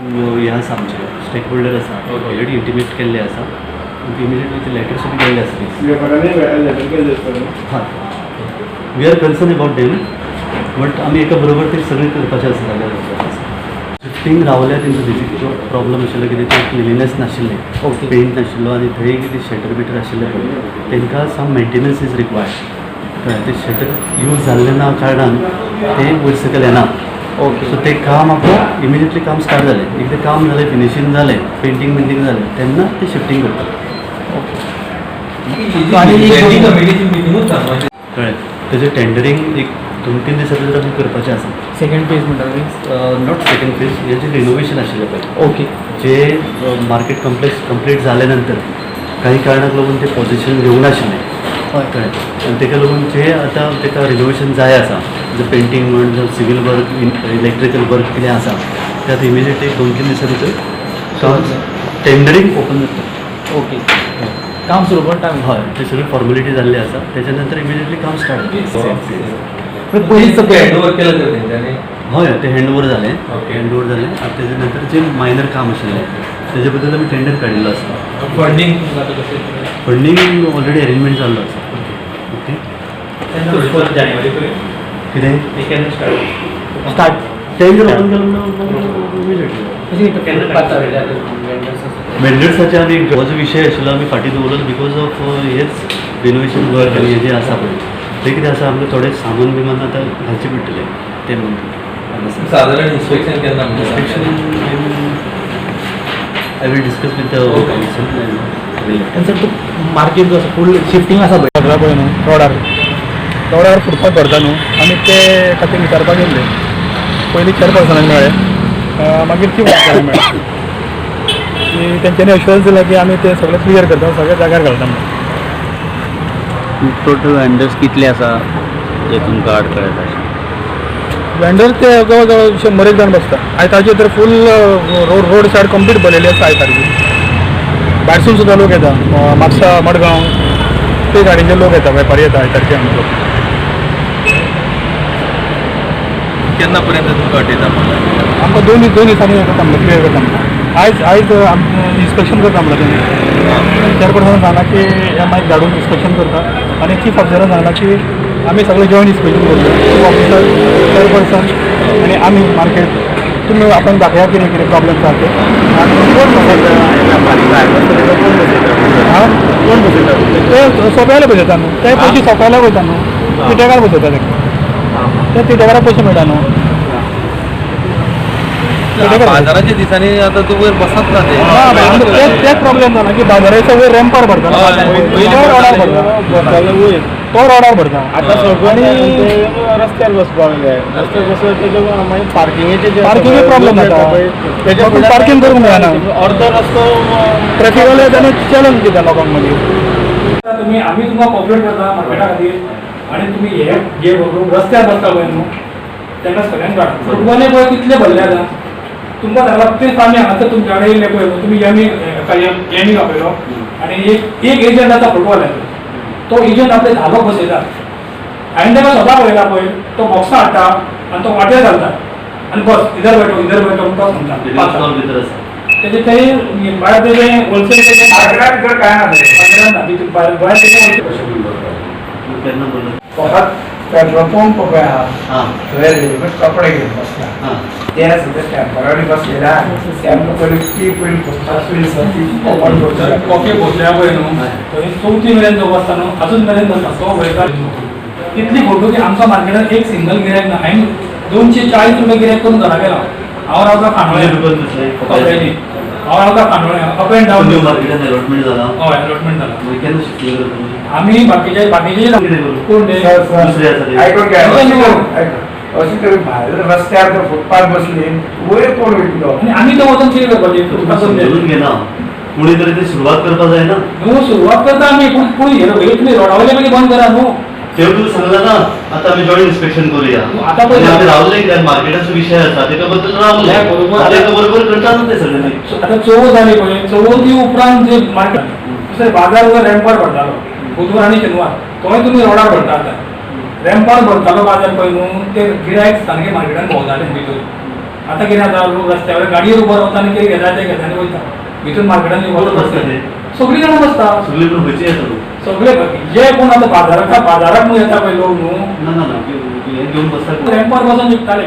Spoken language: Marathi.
ह्या आसा आमचे स्टेक होल्डर आसा ऑलरेडी इंटिमेट केल्ले आसा इमिजिएटली ते लेटर सुद्दां केल्ले आसा हां वी आर कन्सर्न अबाउट डेम बट आमी एका बरोबर ते सगळें करपाचें आसा जाल्यार शिफ्टींग रावल्या तेंचो बेजीक प्रॉब्लम आशिल्लो कितें ते क्लिनिनेस नाशिल्लें पेंट नाशिल्लो आनी थंय कितें शटर बिटर आशिल्लें पळय तेंकां सम मेंटेनन्स इज रिक्वायर्ड कळ्ळें ते शटर यूज जाल्लें ना कारणान ते वयर सकयल येना सो ते काम आतां इमिजिएटली काम स्टार्ट जालें एकदां काम जालें फिनिशींग जालें पेंटींग जालें तेन्ना ते शिफ्टींग करतात कळ्ळें तेजें टेंडरींग एक 2-3 दिसां भितर आमी करपाचें आसा सेकंड फेज म्हणटा नॉट सेकंड फेज हेजें रिनोवेशन आशिल्लें पळय ओके जे मार्केट कॉम्प्लेक्स कंप्लीट जाले नंतर काही कारणाक लागून ते पोजिशन घेवंक नाशिल्लें कळ्ळें आनी ताका लागून जे आतां ताका रिनोवेशन जाय आसा जर पेंटींग म्हण जर सिवील वर्क इलेक्ट्रिकल वर्क कितें आसा ते आतां इमिजिएटली 2-3 दिसां भितर काम टेंडरींग ओपन जाता ओके काम सुरू करता हय ते सगळी फॉर्मेलिटी जाल्ली आसा तेच्या नंतर इमिजिएटली काम स्टार्ट पण पयलींच हँडओव्हर केलं तर तेंच्यांनी हय ते हँडओव्हर जालें हँडओव्हर जालें आनी तेच्या नंतर जे मायनर काम आशिल्लें तेजे बद्दल आमी टेंडर काडिल्लो आसा फंडींग ऑलरेडी अरेंजमेंट जाल्लो आसा ओके जानेवारी कितें स्टार्ट टेंडर ओपन केलो वेंडर्साचे आमी हो जो विशय आशिल्लो आमी फाटीं दवरलो बिकॉज ऑफ हेच रिनोवेशन वर्क आनी हेजें आसा पळय ते कितें आसा आमकां थोडें सामान बिमान आतां घालचें पडटलें ते म्हणून साधारण इन्स्पेक्शन केन्ना inspection I will discuss with the council sir तूं मार्केट जो आसा फूल शिफ्टींग आसा पळय पळय न्हू रोडार फुटपाथ भरता न्हू आमी ते खातीर विचारपाक गेल्ले पयलीं चेअरपर्सनाक मेळ्ळे मागीर ती वाचायला मेळ्ळें की तेंच्यांनी अश्युरन्स दिला की आमी ते सगळें क्लियर करता सगळ्या जाग्यार घालता म्हणून टोटल वेंडर्स कितले आसा जे तुमकां आड कळटा वेंडर ते जवळ जवळ 100 जाण बसता आयतारचे तर फूल रोड सायड कंप्लीट भरलेली आसता आयतारची भायरसून सुद्दां लोक येता म्हापसा मडगांव ते गाडीचे लोक येता वेपारी येता आयतारचे हांगा लोक केन्ना पर्यंत तुमकां अटयता आमकां दोन दिसांनी करता म्हणलं क्लियर करता म्हणलं आयज इन्स्पेक्शन करता म्हणलं तेणी चेअरपर्सनान सांगला की ह्या मागीर धाडून इन्स्पेक्शन करता आनी चीफ ऑफिसरान सांगला की आमी सगळें जॉयंट इन्स्पेक्शन करता चीफ ऑफिसर चेअरपर्सन आनी आमी मार्केट तुमी आपण दाखया कितें कितें प्रॉब्लेम्स आसा ते आनी कोण बसयता ते सोंप्याला बसयता न्हू ते पयशे सोंप्याला वयता न्हू तिटेकार बसयता ते तिटेकारा पयशे मेळटा न्हू बाजाराच्या दिसांनी आता तू वयर बसत ना तेच प्रॉब्लेम जाला की बाजाराच्या वयर रॅम्पार भरता तो रोडार भरता आता सगळ्यांनी रस्त्यार बसपाक जाय रस्त्यार बसल्यार तेजे मागीर पार्किंगेचे प्रॉब्लेम जाता तेजे पार्किंग करूंक मेळना अर्धो रस्तो ट्रॅफिकवाले तेणे चॅलेंज दिता लोकांक मागीर तुम्ही आम्ही तुमकां कॉपरेट करता मार्केटा खातीर आनी तुमी हे भरून रस्त्यार बसता पळय न्हू तेन्ना सगळ्यांक काडटा फुटबॉले पळय कितले भरले आतां तुमकां सांगला तेच आमी हांगासर तुमच्या कडेन येयले पळय तुमी एमी आपयलो आनी एक एजंट आसा फुटबॉलाचो तो एजंट आपले धालोक बसयता हांवें तेका स्वता पळयला पळय तो बॉक्सां हाडटा आनी तो वाटेर घालता आनी बस इधर बैठो तो सांगता तेजे थंय भायर तेजे होलसेल मार्केटान काय ना भायर तेजे केन्ना बोललो फकत पेट्रोल पंप पळय आहा थंय रेडीमेड कपडे घेवन बसता ते सुद्दां टेम्पररी बसलेला तेमकां पयलीं कॉफी पोचल्या पळय न्हू थंय 4 मेरेन जो बसता न्हू अजून मेरेन बसता तो वयता इतली फोटो की आमच्या मार्केटात एक सिंगल गिरायक ना हांवें 240 रुपया गिरायक करून घरा गेला हांव रावता खांडोळे हांव रावता खांडोळे अप एंड डावन मार्केटान अलॉटमेंट जाला हय अलॉटमेंट जाला केन्ना शिफ्ट आमी बाकीचे कोण ते आयकून घे अशी तरी भायर रस्त्यार जर फुटपाथ बसली वयर कोण वयतलो आनी आमी तो वचून कितें करपाचें धरून घेना कोणी तरी ती सुरवात करपा जाय ना न्हू सुरवात करता आमी पूण हे तुमी रोडावयले मागीर बंद करा न्हू तेव्हा तुला सांगला ना आता आम्ही जॉईंट इन्स्पेक्शन करूया आता पहिले आम्ही रावले काय मार्केटाचा विषय असा त्याच्याबद्दल रावले बरोबर करता ना ते सगळ्यांनी आता चवथ जाली पळय चवथी उपरांत जे मार्केट बाजार वयर रॅम्पार भरतालो बुधवार आनी शेनवार तोय तुमी रोडार भरता आतां रॅम्पार भरतालो बाजार पळय न्हू ते गिरायक सारके मार्केटान भोंवताले भितर आता कितें जाता लोक रस्त्यावर गाडयेर उबो रावता आनी कितें घेता तें घेता आनी वयता भितून मार्केटांनी कोण बसता ते? सगळीं जाणां बसता सगळे लोक खंयचे येता लोक? सगळे जे कोण आता बाजाराक न्हू येता पळय लोक न्हू ना ना ना हे घेऊन बसता कोण? रॅम्पार बसून विकताले